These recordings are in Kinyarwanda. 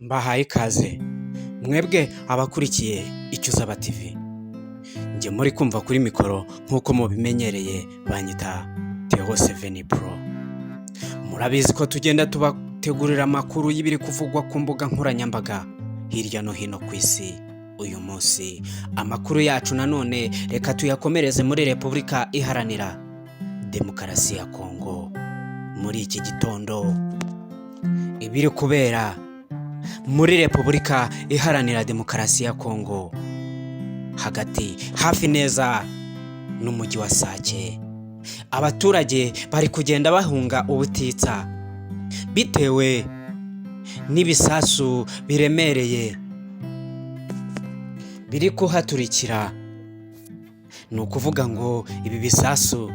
Mbahaye ikaze mwebwe abakurikiye icyo uzaba TV. Njye muri kumva kuri mikoro nkuko mubimenyereye banyita Theo 7 Pro. Murabizi ko tugenda tubategurira amakuru y'ibiri kuvugwa ku mbuga nkoranyambaga hirya no hino ku isi. Uyu munsi amakuru yacu nanone reka tuyakomereze muri Repubulika Iharanira Demokarasi ya Kongo. Muri iki gitondo ibiri kubera muri Repubulika Iharanira Demokarasi ya Kongo hagati hafi neza n'umujyi wa Sake, abaturage bari kugenda bahunga ubutitsa bitewe n'ibisasu biremereye biri kuhaturikira. Ni ukuvuga ngo ibi bisasu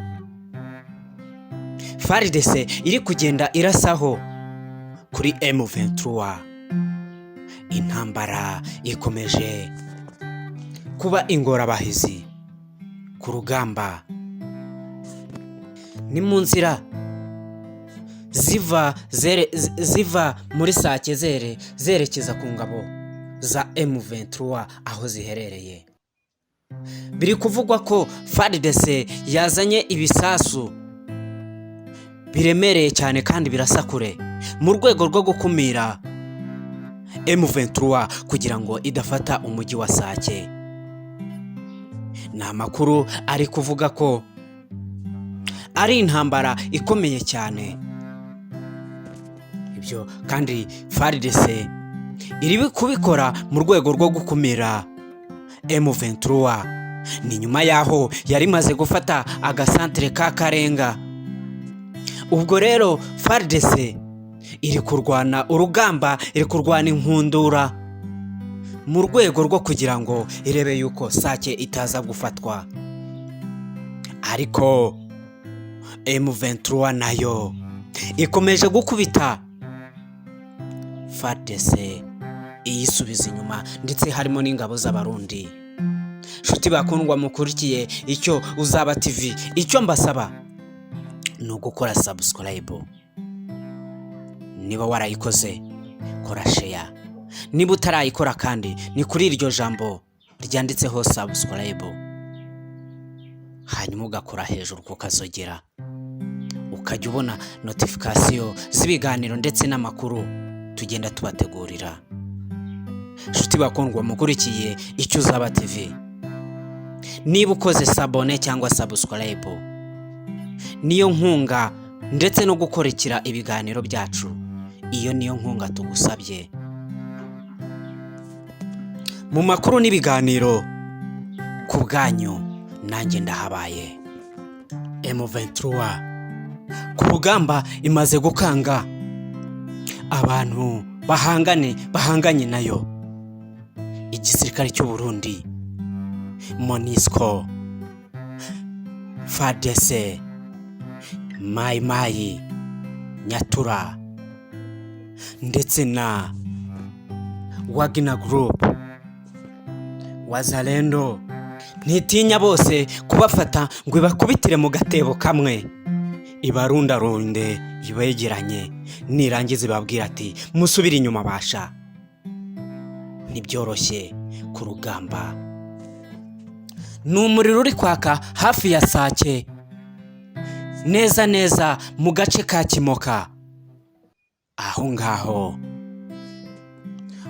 FARDC iri kugenda irasaho kuri M23. Intambara ikomeje kuba ingorabahizi ku rugamba. Ni mu nzira ziva muri Sake zerekeza ku ngabo za M23 aho ziherereye. Biri kuvugwa ko FARDC yazanye ibisasu biremereye cyane kandi birasakure mu rwego rwo gukumira M23 kugira ngo idafata umujyi wa Sake. Ni amakuru ari kuvuga ko ari intambara ikomeye cyane. Ibyo kandi FARDC iri kubikora mu rwego rwo gukumira M23. Ni nyuma yaho yari maze gufata agasantere ka Karenga. Ubwo rero FARDC iri kurwana urugamba, iri kurwana inkundura mu rwego rwo kugira ngo irebe yuko Sake itaza gufatwa. Ariko M23 nayo ikomeje gukubita FARDC iyisubiza inyuma, ndetse harimo n'ingabo zabarundi. Shuti bakundwa mukurikiye icyo uzaba TV, icyo mbasaba ni ugukora subscribe. Niba warayikoze kora share, niba utarayikora kandi ni kuri iryo jambo ryanditseho subscribe, hanyuma ugakora hejuru kukazogera ukajya ubona notification z'ibiganiro ndetse n'amakuru tugenda tubategurira. Shuti bakundwa mukurikiye icyo uzaba TV, niba ukoze sabone cyangwa subscribe, niyo nkunga ndetse no gukurikira ibiganiro byacu, iyo niyo nkunga tugusabye. Mu makuru n'ibiganiro ku bwanyu nanjye ndahabaye. M23 ku rugamba imaze gukanga abantu bahanganye nayo. Igisirikare cy'u Burundi, MONUSCO, FARDC, Mayi Nyatura ndetse na Wagner Group, Wazalendo, ntitinya bose kubafata ngo ibakubitire mu gatebo kamwe, ibarundarunde ibegeranye, nirangiza ibabwira ati musubire inyuma. Basha ntibyoroshye ku rugamba. Ni umuriro uri kwaka hafi ya Sake, neza mu gace ka Kimoka. Aho ngaho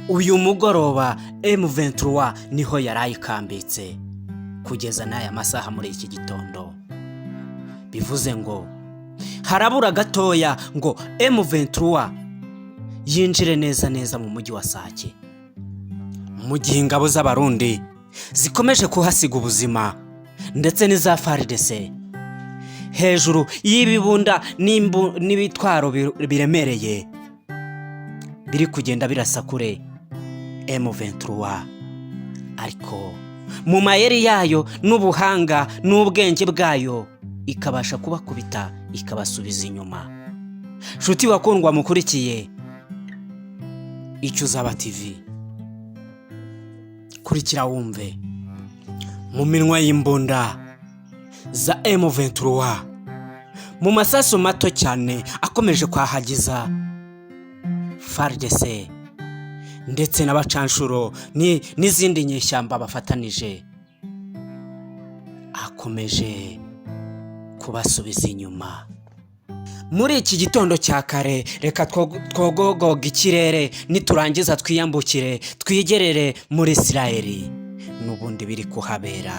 uyu mugoroba M23 niho yarayikambitse kugeza n'aya masaha muri iki gitondo. Bivuze ngo harabura gatoya ngo M23 yinjire neza mu mujyi wa Sake, mu gihe ingabo z'abarundi zikomeje kuhasiga ubuzima, ndetse n'iza FARDC hejuru y'ibibunda n'ibitwaro biremereye biri kugenda birasakure M23. Ariko mu mayeri yayo n'ubuhanga n'ubwenge bwayo ikabasha kubakubita ikabasubiza inyuma. Shuti bakundwa mukurikiye icyo uzaba TV, kurikira wumve. Mu minwa y'imbunda za M23, mu masasu mato cyane akomeje kwahagiza FARDC ndetse n'abacanshuro n'izindi nyeshyamba bafatanije akomeje kubasubiza inyuma. Muri iki gitondo cya kare reka twogogoga ikirere, niturangiza twiyambukire twigerere muri Isirayeli. N'ubundi biri kuhabera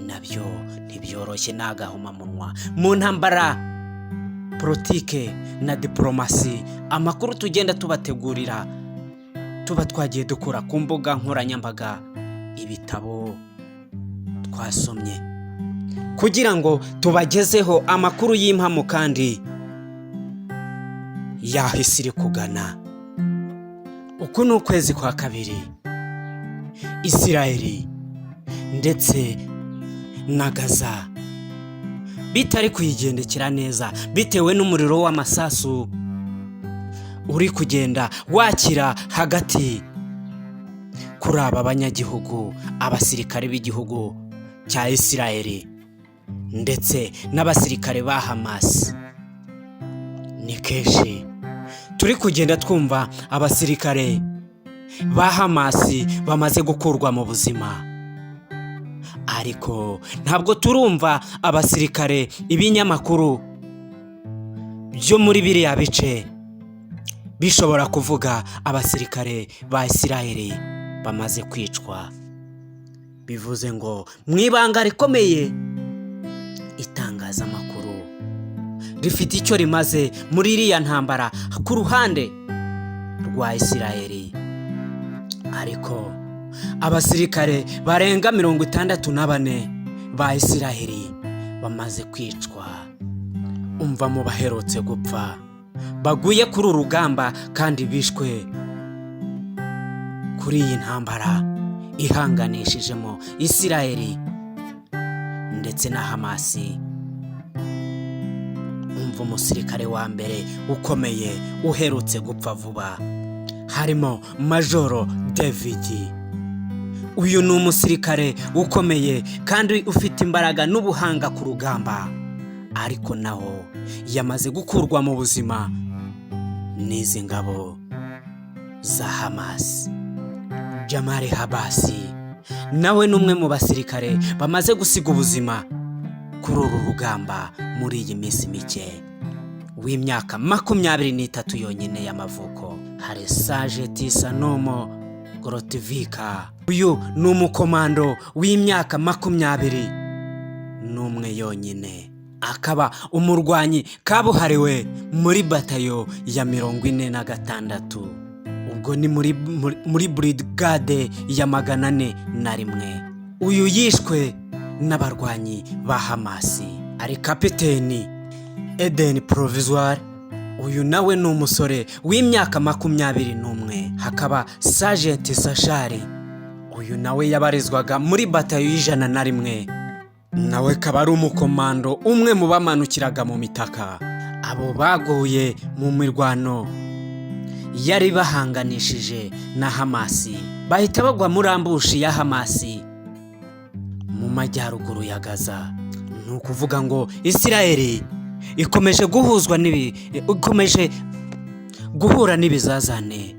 nabyo ntibyoroshye, n'agahomamunwa mu ntambara politike na diplomasi. Amakuru tugenda tubategurira tuba twagiye dukura ku mbuga nkoranyambaga, ibitabo twasomye kugira ngo tubagezeho amakuru y'impamo kandi yahise iri kugana. Uku ni ukwezi kwa kabiri, Isirayeli ndetse na Gaza bitari kuyigendekera neza bitewe n'umuriro w'amasasu uri kugenda wakira hagati kuri aba banyagihugu, abasirikare b'igihugu cya Isirayeli ndetse n'abasirikare ba Hamas. Ni kenshi turi kugenda twumva abasirikare ba Hamas bamaze gukurwa mu buzima, ariko ntabwo turumva abasirikare, ibinyamakuru byo muri biriya bice bishobora kuvuga abasirikare ba Isirayeli bamaze kwicwa. Bivuze ngo mu ibanga rikomeye itangazamakuru rifite icyo rimaze muri iriya ntambara ku ruhande rwa Isirayeli, ariko abasirikare barenga 64 ba Isirayeli bamaze kwicwa. Umva mu baherutse gupfa baguye kuri urugamba kandi bishwe kuri iyi ntambara ihanganishijemo Isirayeli ndetse na Hamas. Umva umusirikare wa mbere ukomeye uherutse gupfa vuba, harimo Majoro David. Uyu ni umusirikare ukomeye kandi ufite imbaraga n'ubuhanga ku rugamba, ariko naho yamaze gukurwa mu buzima n'izi ngabo za Hamas. Jamari Habasi nawe n'umwe mu basirikare bamaze gusiga ubuzima kuri uru rugamba muri iyi minsi mike, w'imyaka 23 yonyine y'amavuko. Hari Sage Tisanomo Gorotivika, uyu ni umukomando w'imyaka 21 yonyine, akaba umurwanyi kabuhariwe muri batayo ya 46. Ubwo ni muri brigade ya 401. Uyu yishwe n'abarwanyi ba Hamas. Ari kapiteni Eden Provisoire, uyu nawe ni umusore w'imyaka 21. Hakaba Sergeant Sashari, uyu nawe yabarizwaga muri batayo y'101, nawe kaba ari umukomando umwe mu bamanukiraga mu mitaka. Abo baguye mu mirwano yari bahanganishije na Hamas, bahita bagwa muri ambushi ya Hamas mu majyaruguru ya Gaza. Ni ukuvuga ngo Isirayeli ikomeje guhura n'ibizazane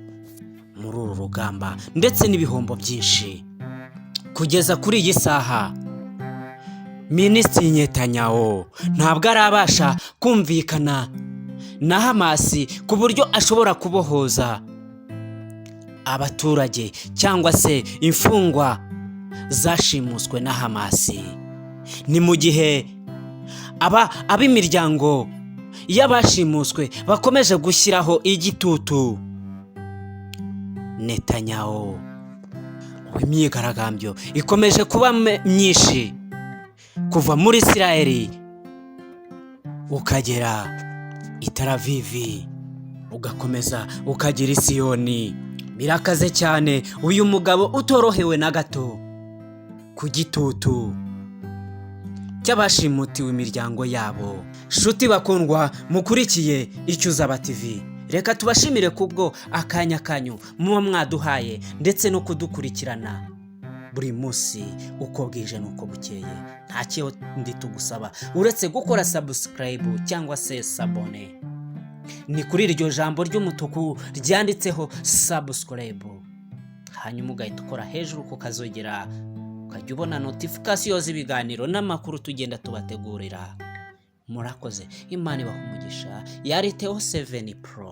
muri uru rugamba ndetse n'ibihombo byinshi. Kugeza kuri iyi saha Minisitiri Netanyahu ntabwo arabasha kumvikana na Hamas ku buryo ashobora kubohoza abaturage cyangwa se imfungwa zashimuswe na Hamas. Ni mu gihe ab'imiryango y'abashimuswe bakomeje gushyiraho igitutu Netanyahu. Imyigaragambyo ikomeje kuba myinshi kuva muri Isirayeli ukagera i Tel Aviv ugakomeza ukagera i Siyoni. Birakaze cyane, uyu mugabo utorohewe na gato ku gitutu cy'abashimutiwe imiryango yabo. Shuti bakundwa mukurikiye Icyuzaba TV, reka tubashimire kubwo akanya kanyu muba mwaduhaye ndetse no kudukurikirana buri munsi uko bwije n'uko bukeye. Nta cyo ndi tugusaba uretse gukora subscribe cyangwa se sabone. ni kuri iryo jambo ry'umutuku ryanditseho subscribe, hanyuma ugahita ukora hejuru ku kazogera ukajya ubona notification z'ibiganiro n'amakuru tugenda tubategurira. Murakoze, Imana ibahe umugisha. Yari Theo 7 Pro.